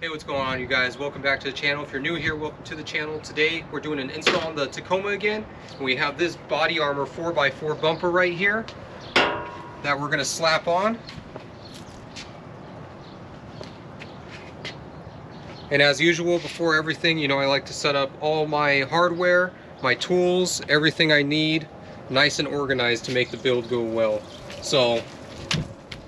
Hey, what's going on, you guys? Welcome back to the channel. If you're new here, welcome to the channel. Today we're doing an install on the Tacoma again, and we have this body armor 4x4 bumper right here that we're going to slap on. And as usual, before everything, you know, I like to set up all my hardware, my tools, everything I need nice and organized to make the build go well. So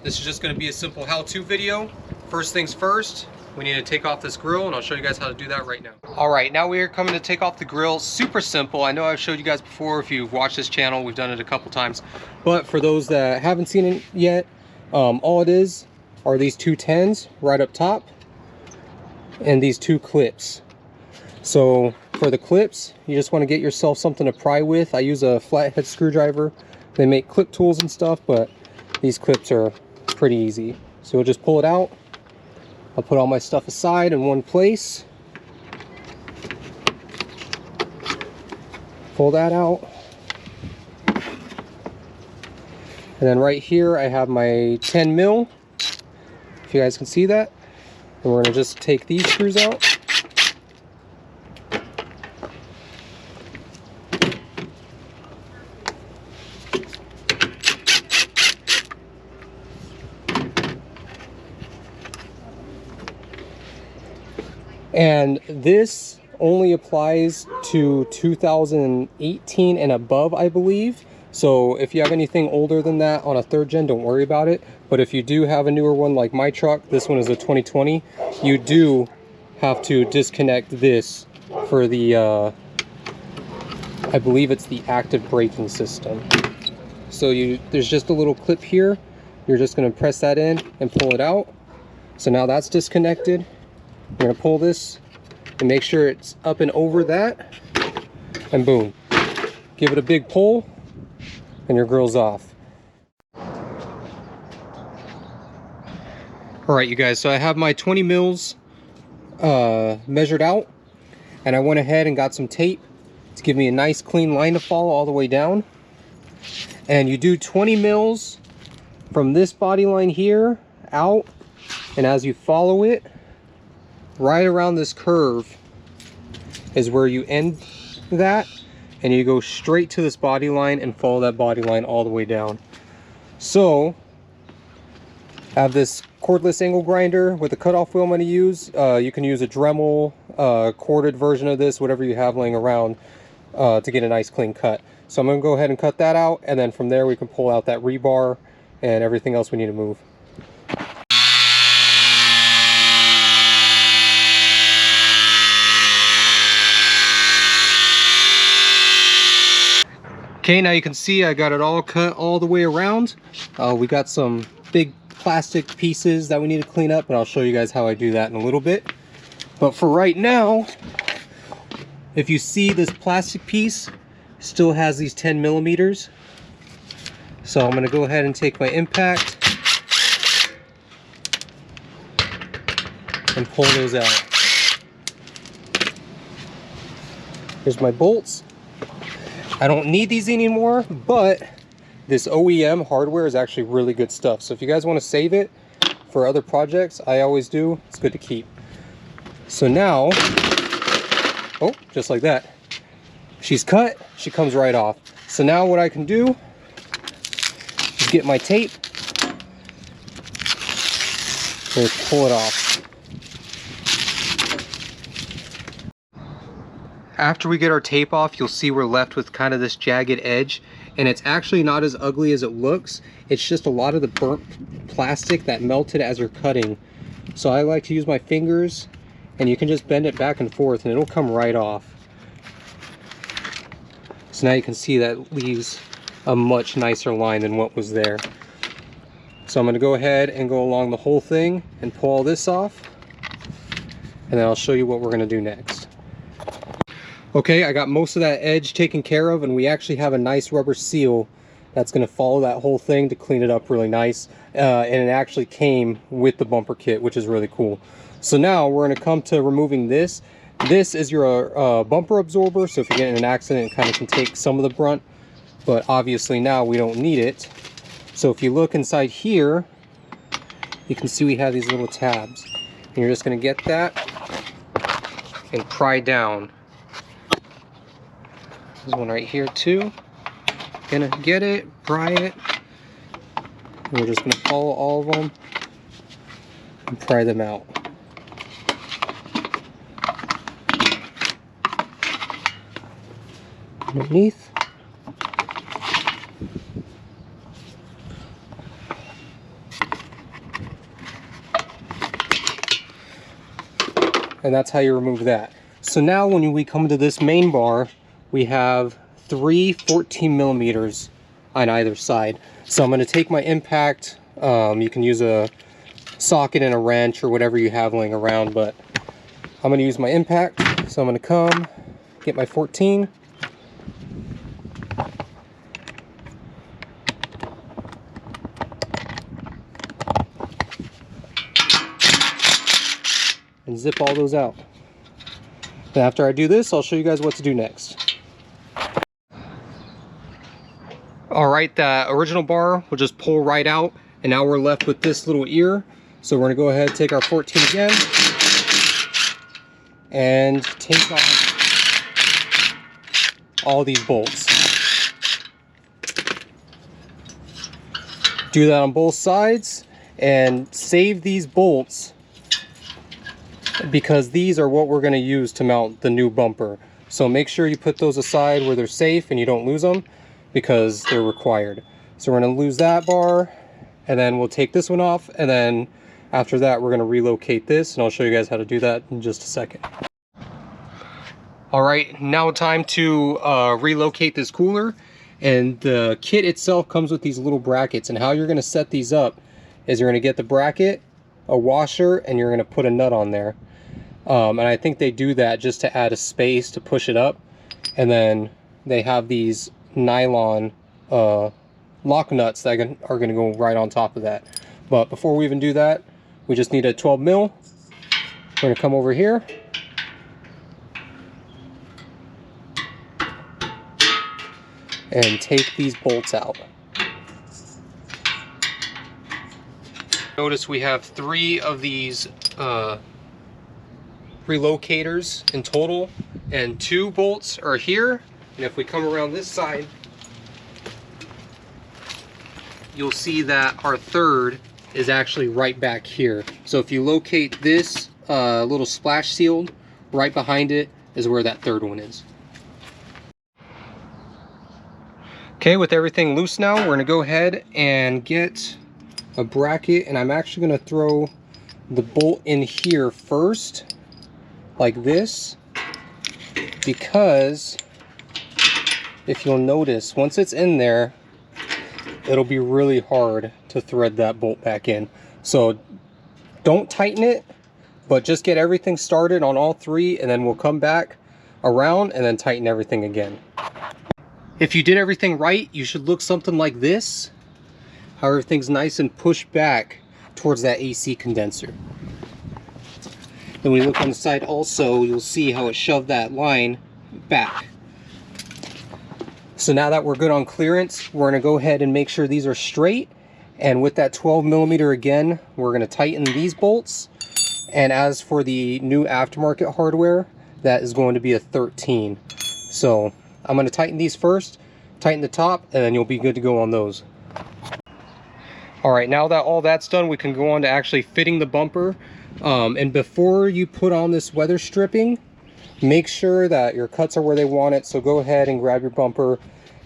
this is just going to be a simple how-to video. First things first, we need to take off this grill, and I'll show you guys how to do that right now. All right, now we are coming to take off the grill. Super simple. I know I've showed you guys before. If you've watched this channel, we've done it a couple times. But for those that haven't seen it yet, all it is are these two 10s right up top and these two clips. So for the clips, you just want to get yourself something to pry with. I use a flathead screwdriver. They make clip tools and stuff, but these clips are pretty easy. So we'll just pull it out. I'll put all my stuff aside in one place. Pull that out. And then right here I have my 10 mil. If you guys can see that. And we're going to just take these screws out. And this only applies to 2018 and above, I believe. So if you have anything older than that on a 3rd gen, don't worry about it. But if you do have a newer one like my truck, this one is a 2020, you do have to disconnect this for the, I believe it's the active braking system. So there's just a little clip here. You're just going to press that in and pull it out. So now that's disconnected. I'm going to pull this and make sure it's up and over that, and boom, give it a big pull and your grill's off. Alright, you guys, so I have my 20 mils measured out, and I went ahead and got some tape to give me a nice clean line to follow all the way down. And you do 20 mils from this body line here out, and as you follow it, right around this curve is where you end that, and you go straight to this body line and follow that body line all the way down. So I have this cordless angle grinder with a cutoff wheel I'm going to use. You can use a Dremel corded version of this, whatever you have laying around, to get a nice clean cut. So I'm going to go ahead and cut that out, and then from there we can pull out that rebar and everything else we need to move. Okay, now you can see I got it all cut all the way around. We got some big plastic pieces that we need to clean up, and I'll show you guys how I do that in a little bit. But for right now, if you see this plastic piece still has these 10 millimeters. So I'm going to go ahead and take my impact and pull those out. Here's my bolts. I don't need these anymore, but this OEM hardware is actually really good stuff. So if you guys want to save it for other projects, I always do. It's good to keep. So now, oh, just like that. She's cut, she comes right off. So now what I can do is get my tape and pull it off. After we get our tape off, you'll see we're left with kind of this jagged edge, and it's actually not as ugly as it looks. It's just a lot of the burnt plastic that melted as you're cutting. So I like to use my fingers, and you can just bend it back and forth and it'll come right off. So now you can see that leaves a much nicer line than what was there. So I'm going to go ahead and go along the whole thing and pull all this off, and then I'll show you what we're going to do next. Okay, I got most of that edge taken care of, and we actually have a nice rubber seal that's going to follow that whole thing to clean it up really nice. And it actually came with the bumper kit, which is really cool. So now we're going to come to removing this. This is your bumper absorber, so if you get in an accident, it kind of can take some of the brunt, but obviously now we don't need it. So if you look inside here, you can see we have these little tabs. And you're just going to get that and pry down. There's one right here too. Gonna get it, pry it. And we're just going to follow all of them and pry them out. Underneath. And that's how you remove that. So now when we come to this main bar, we have 3 14 millimeters on either side. So I'm going to take my impact. You can use a socket and a wrench or whatever you have laying around, but I'm going to use my impact. So I'm going to come get my 14. And zip all those out. And after I do this, I'll show you guys what to do next. Alright, the original bar will just pull right out, and now we're left with this little ear. So we're going to go ahead and take our 14 again and take off all these bolts. Do that on both sides and save these bolts, because these are what we're going to use to mount the new bumper. So make sure you put those aside where they're safe and you don't lose them, because they're required. So we're going to lose that bar, and then we'll take this one off, and then after that we're going to relocate this, and I'll show you guys how to do that in just a second. Alright, now time to relocate this cooler. And the kit itself comes with these little brackets, and how you're going to set these up is you're going to get the bracket, a washer, and you're going to put a nut on there. And I think they do that just to add a space to push it up. And then they have these nylon lock nuts that are going to go right on top of that. But before we even do that, we just need a 12 mil. We're going to come over here. And take these bolts out. Notice we have 3 of these relocators in total, and 2 bolts are here. And if we come around this side, you'll see that our third is actually right back here. So if you locate this little splash shield, right behind it is where that third one is. Okay, with everything loose now, we're going to go ahead and get a bracket, and I'm actually going to throw the bolt in here first, like this, because if you'll notice, once it's in there, it'll be really hard to thread that bolt back in. So don't tighten it, but just get everything started on all 3, and then we'll come back around and then tighten everything again. If you did everything right, you should look something like this. How everything's nice and pushed back towards that AC condenser. Then when you look on the side also, you'll see how it shoved that line back. So now that we're good on clearance, we're going to go ahead and make sure these are straight. And with that 12 millimeter again, we're going to tighten these bolts. And as for the new aftermarket hardware, that is going to be a 13. So I'm going to tighten these first, tighten the top, and then you'll be good to go on those. Alright, now that all that's done, we can go on to actually fitting the bumper. And before you put on this weather stripping, make sure that your cuts are where they want it. So go ahead and grab your bumper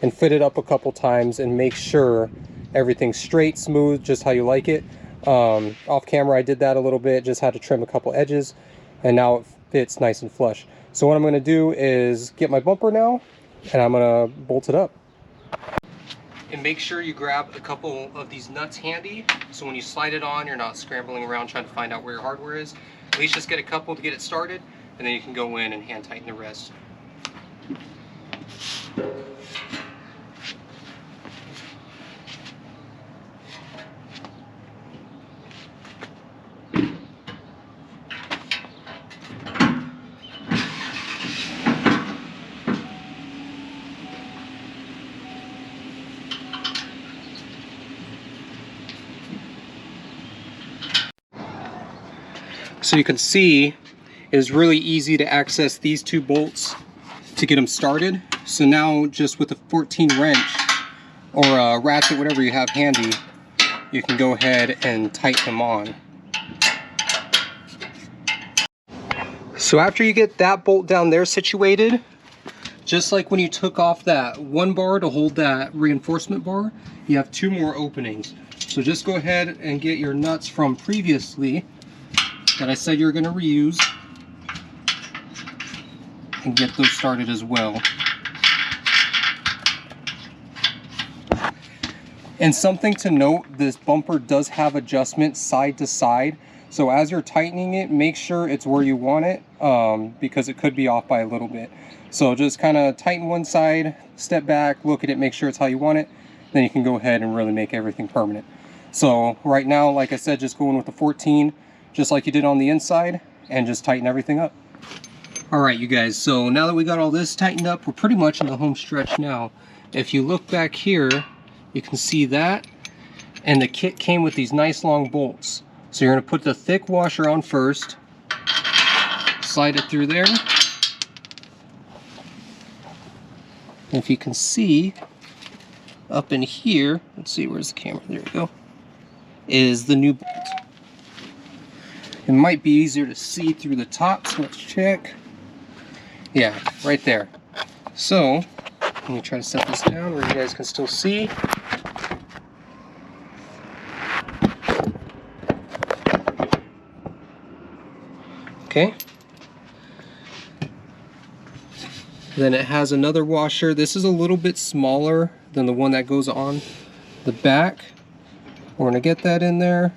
and fit it up a couple times and make sure everything's straight, smooth, just how you like it. Off camera I did that a little bit, just had to trim a couple edges, and now it fits nice and flush. So what I'm going to do is get my bumper now, and I'm going to bolt it up. And make sure you grab a couple of these nuts handy, so when you slide it on, you're not scrambling around trying to find out where your hardware is. At least just get a couple to get it started, and then you can go in and hand tighten the rest. So you can see it is really easy to access these two bolts to get them started. So now just with a 14 wrench or a ratchet, whatever you have handy, you can go ahead and tighten them on. So after you get that bolt down there situated, just like when you took off that one bar to hold that reinforcement bar, you have two more openings. So just go ahead and get your nuts from previously that I said you're going to reuse and get those started as well. And something to note, this bumper does have adjustment side to side. So as you're tightening it, make sure it's where you want it, because it could be off by a little bit. So just kind of tighten one side, step back, look at it, make sure it's how you want it. Then you can go ahead and really make everything permanent. So right now, like I said, just going with the 14, just like you did on the inside, and just tighten everything up. All right, you guys, so now that we got all this tightened up, we're pretty much in the home stretch now. If you look back here, you can see that, and the kit came with these nice long bolts. So you're going to put the thick washer on first, slide it through there. If you can see, up in here, let's see, where's the camera? There we go, is the new bolt. It might be easier to see through the top, so let's check. Yeah, right there. So, let me try to set this down where you guys can still see. Okay. Then it has another washer. This is a little bit smaller than the one that goes on the back. We're going to get that in there.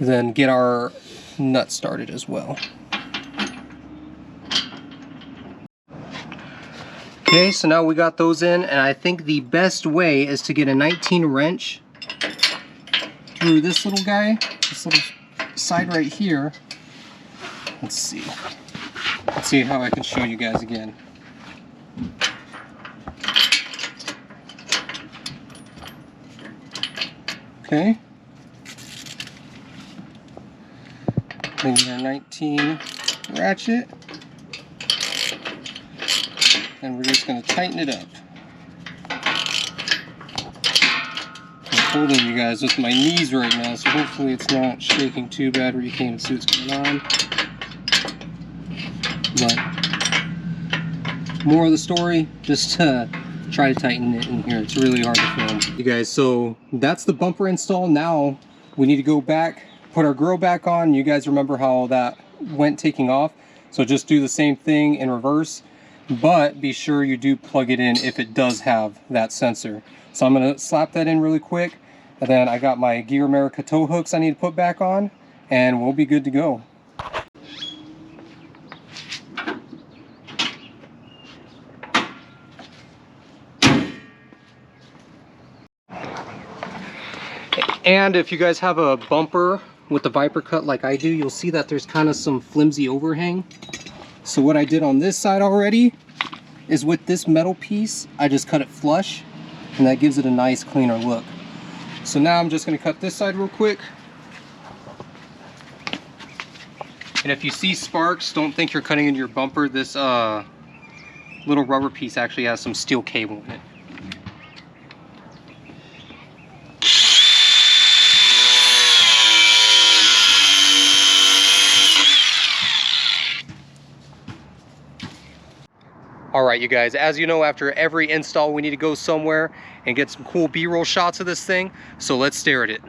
Then get our nut started as well. Okay, so now we got those in, and I think the best way is to get a 19 wrench through this little guy, this little side right here. Let's see how I can show you guys again. Okay. Then get our 19 ratchet, and we're just going to tighten it up. I'm holding you guys with my knees right now, so hopefully it's not shaking too bad where you can't even see what's going on. But more of the story, just try to tighten it in here. It's really hard to film. You guys, so that's the bumper install. Now we need to go back, put our grill back on. You guys remember how that went taking off, so just do the same thing in reverse, but be sure you do plug it in if it does have that sensor. So I'm going to slap that in really quick, and then I got my Gear America tow hooks I need to put back on, and we'll be good to go. And if you guys have a bumper with the Viper cut like I do, you'll see that there's kind of some flimsy overhang. So what I did on this side already is with this metal piece, I just cut it flush, and that gives it a nice cleaner look. So now I'm just going to cut this side real quick. And if you see sparks, don't think you're cutting into your bumper. This little rubber piece actually has some steel cable in it. Alright you guys, as you know, after every install we need to go somewhere and get some cool B-roll shots of this thing, so let's stare at it.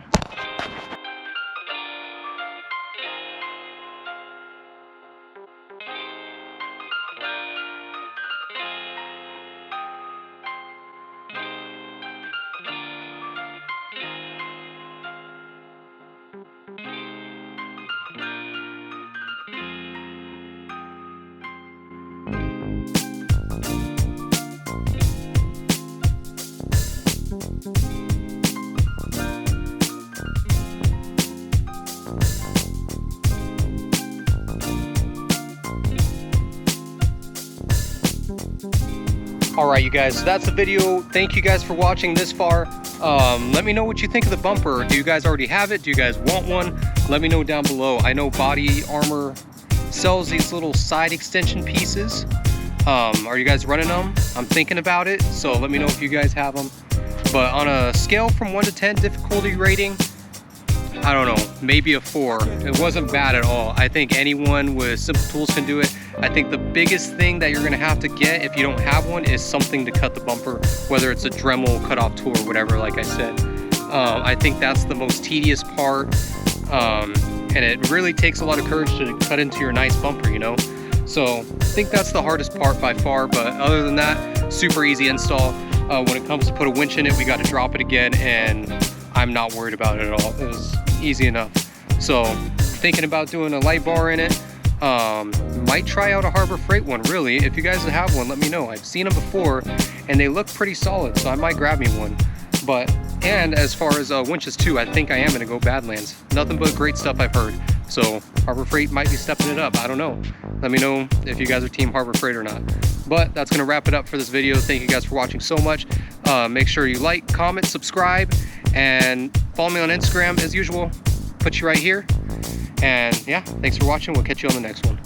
Alright you guys, so that's the video. Thank you guys for watching this far. Let me know what you think of the bumper. Do you guys already have it? Do you guys want one? Let me know down below. I know Body Armor sells these little side extension pieces. Are you guys running them? I'm thinking about it, so let me know if you guys have them. But on a scale from 1 to 10 difficulty rating, I don't know, maybe a 4. It wasn't bad at all. I think anyone with simple tools can do it. I think the biggest thing that you're gonna have to get if you don't have one is something to cut the bumper, whether it's a Dremel cutoff tool or whatever, like I said. I think that's the most tedious part, and it really takes a lot of courage to cut into your nice bumper, you know? So I think that's the hardest part by far, but other than that, super easy install. When it comes to put a winch in it, we got to drop it again, and I'm not worried about it at all. It was easy enough. So thinking about doing a light bar in it. Might try out a Harbor Freight one, really. If you guys have one, let me know. I've seen them before and they look pretty solid, so I might grab me one. And as far as winches too, I think I am gonna go Badlands. Nothing but great stuff I've heard. So Harbor Freight might be stepping it up, I don't know. Let me know if you guys are team Harbor Freight or not. But that's gonna wrap it up for this video. Thank you guys for watching so much. Make sure you like, comment, subscribe, and follow me on Instagram as usual. Put you right here. And yeah, thanks for watching. We'll catch you on the next one.